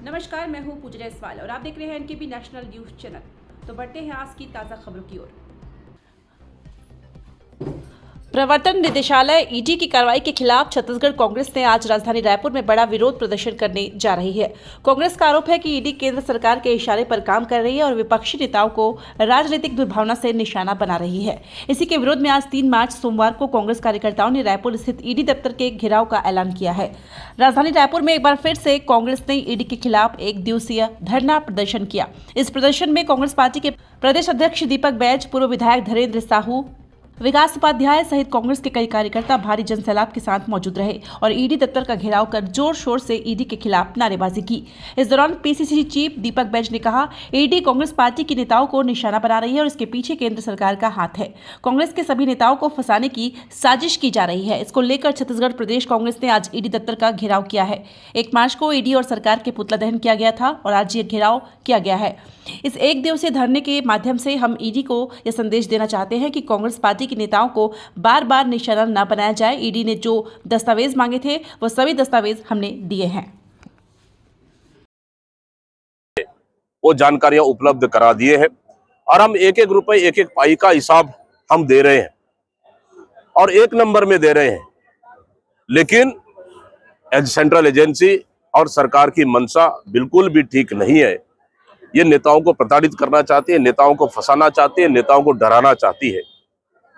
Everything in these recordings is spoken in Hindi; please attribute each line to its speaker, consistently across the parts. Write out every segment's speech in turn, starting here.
Speaker 1: नमस्कार, मैं हूं पूजा जायसवाल और आप देख रहे हैं एनकेपी नेशनल न्यूज चैनल। तो बढ़ते हैं आज की ताज़ा खबरों की ओर। प्रवर्तन निदेशालय ईडी की कार्रवाई के खिलाफ छत्तीसगढ़ कांग्रेस ने आज राजधानी रायपुर में बड़ा विरोध प्रदर्शन करने जा रही है। कांग्रेस का आरोप है कि ईडी केंद्र सरकार के इशारे पर काम कर रही है और विपक्षी नेताओं को राजनीतिक दुर्भावना से निशाना बना रही है। इसी के विरोध में आज 3 मार्च सोमवार को कांग्रेस कार्यकर्ताओं ने रायपुर स्थित ईडी दफ्तर के घेराव का ऐलान किया है। राजधानी रायपुर में एक बार फिर से कांग्रेस ने ईडी के खिलाफ 1 दिवसीय धरना प्रदर्शन किया। इस प्रदर्शन में कांग्रेस पार्टी के प्रदेश अध्यक्ष दीपक बैज, पूर्व विधायक धीरेन्द्र साहू, विकास उपाध्याय सहित कांग्रेस के कई कार्यकर्ता भारी जनसैलाब के साथ मौजूद रहे और ईडी दफ्तर का घेराव कर जोर शोर से ईडी के खिलाफ नारेबाजी की। इस दौरान पीसीसी चीफ दीपक बैज ने कहा, ईडी कांग्रेस पार्टी के नेताओं को निशाना बना रही है और इसके पीछे केंद्र सरकार का हाथ है। कांग्रेस के सभी नेताओं को फंसाने की साजिश की जा रही है। इसको लेकर छत्तीसगढ़ प्रदेश कांग्रेस ने आज ईडी दफ्तर का घेराव किया है। 1 मार्च को ईडी और सरकार के पुतला दहन किया गया था और आज ये घेराव किया गया है। इस 1 दिवसीय धरने के माध्यम से हम ईडी को यह संदेश देना चाहते हैं कि कांग्रेस पार्टी के नेताओं को बार बार निशाना न बनाया जाए। ईडी ने जो दस्तावेज मांगे थे वो सभी दस्तावेज हमने दिए हैं।
Speaker 2: वो जानकारियां उपलब्ध करा दिए हैं और हम एक एक रुपए एक एक पाई का हिसाब हम दे रहे हैं और 1 नंबर में दे रहे हैं। लेकिन सेंट्रल एजेंसी और सरकार की मंशा बिल्कुल भी ठीक नहीं है। ये नेताओं को प्रताड़ित करना चाहती है, नेताओं को फंसाना चाहती है, नेताओं को डराना चाहती है।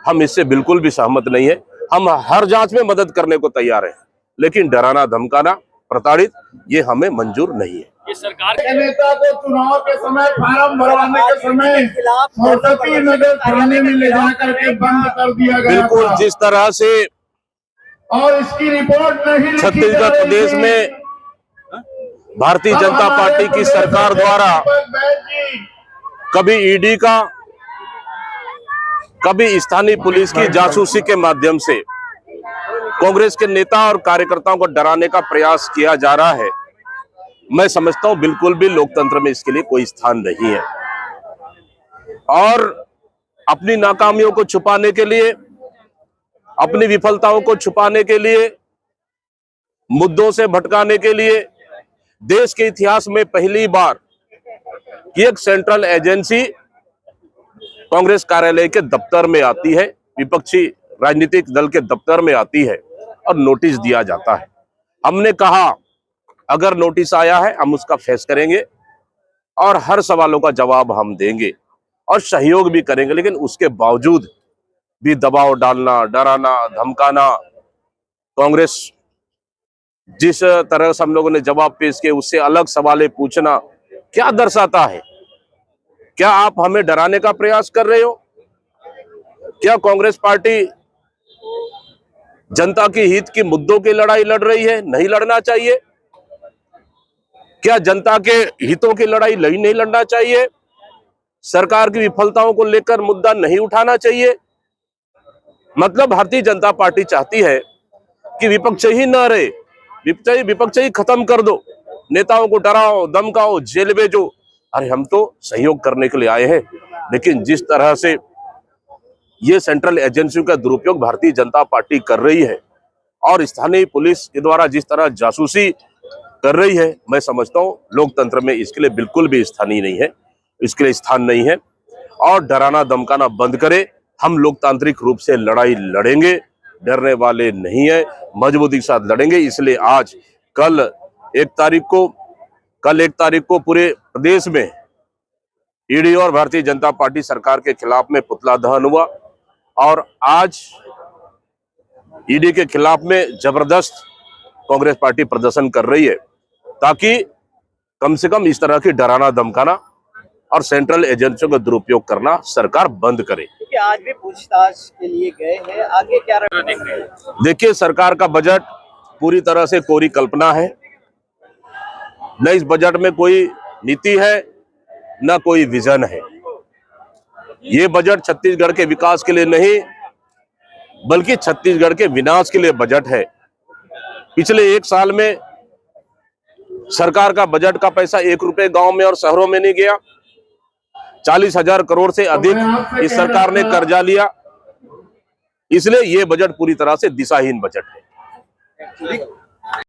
Speaker 2: हम इससे बिल्कुल भी सहमत नहीं है। हम हर जांच में मदद करने को तैयार हैं, लेकिन डराना, धमकाना, प्रताड़ित ये हमें मंजूर नहीं है।
Speaker 3: ये सरकार के नेता को चुनाव के समय फार्म भरवाने के समय सरस्वती नगर थाने में ले जा करके बंद कर दिया गया।
Speaker 2: बिल्कुल जिस तरह से
Speaker 3: और इसकी रिपोर्ट नहीं
Speaker 2: छत्तीसगढ़ प्रदेश में भारतीय जनता पार्टी की सरकार द्वारा कभी ईडी का, कभी स्थानीय पुलिस की जासूसी के माध्यम से कांग्रेस के नेता और कार्यकर्ताओं को डराने का प्रयास किया जा रहा है। मैं समझता हूं बिल्कुल भी लोकतंत्र में इसके लिए कोई स्थान नहीं है और अपनी नाकामियों को छुपाने के लिए, अपनी विफलताओं को छुपाने के लिए, मुद्दों से भटकाने के लिए देश के इतिहास में पहली बार एक सेंट्रल एजेंसी कांग्रेस कार्यालय के दफ्तर में आती है, विपक्षी राजनीतिक दल के दफ्तर में आती है और नोटिस दिया जाता है। हमने कहा अगर नोटिस आया है हम उसका फेस करेंगे और हर सवालों का जवाब हम देंगे और सहयोग भी करेंगे, लेकिन उसके बावजूद भी दबाव डालना, डराना, धमकाना, कांग्रेस जिस तरह से हम लोगों ने जवाब पेश किए उससे अलग सवालें पूछना क्या दर्शाता है? क्या आप हमें डराने का प्रयास कर रहे हो? क्या कांग्रेस पार्टी जनता के हित की मुद्दों की लड़ाई लड़ रही है? नहीं लड़ना चाहिए। क्या जनता के हितों की लड़ाई नहीं लड़ना चाहिए? सरकार की विफलताओं को लेकर मुद्दा नहीं उठाना चाहिए? मतलब भारतीय जनता पार्टी चाहती है कि विपक्ष ही न रहे, विपक्ष ही खत्म कर दो, नेताओं को डराओ, धमकाओ, जेल भेजो। अरे हम तो सहयोग करने के लिए आए हैं, लेकिन जिस तरह से ये सेंट्रल एजेंसियों का दुरुपयोग भारतीय जनता पार्टी कर रही है और स्थानीय पुलिस के द्वारा जिस तरह जासूसी कर रही है, मैं समझता हूं लोकतंत्र में इसके लिए बिल्कुल भी स्थानीय नहीं है, इसके लिए स्थान नहीं है। और डराना धमकाना बंद करे। हम लोकतांत्रिक रूप से लड़ाई लड़ेंगे, डरने वाले नहीं है, मजबूती के साथ लड़ेंगे। इसलिए आज कल 1 तारीख को पूरे प्रदेश में ईडी और भारतीय जनता पार्टी सरकार के खिलाफ में पुतला दहन हुआ और आज ईडी के खिलाफ में जबरदस्त कांग्रेस पार्टी प्रदर्शन कर रही है ताकि कम से कम इस तरह की डराना धमकाना और सेंट्रल एजेंसियों का दुरुपयोग करना सरकार बंद करे।
Speaker 4: आज भी पूछताछ के लिए गए हैं, आगे क्या देख रहे हैं?
Speaker 2: देखिए, सरकार का बजट पूरी तरह से कोरी कल्पना है। न इस बजट में कोई नीति है, न कोई विजन है। ये बजट छत्तीसगढ़ के विकास के लिए नहीं बल्कि छत्तीसगढ़ के विनाश के लिए बजट है। पिछले 1 साल में सरकार का बजट का पैसा 1 रुपए गांव में और शहरों में नहीं गया। 40,000 करोड़ से अधिक इस सरकार ने कर्जा लिया। इसलिए ये बजट पूरी तरह से दिशाहीन बजट है।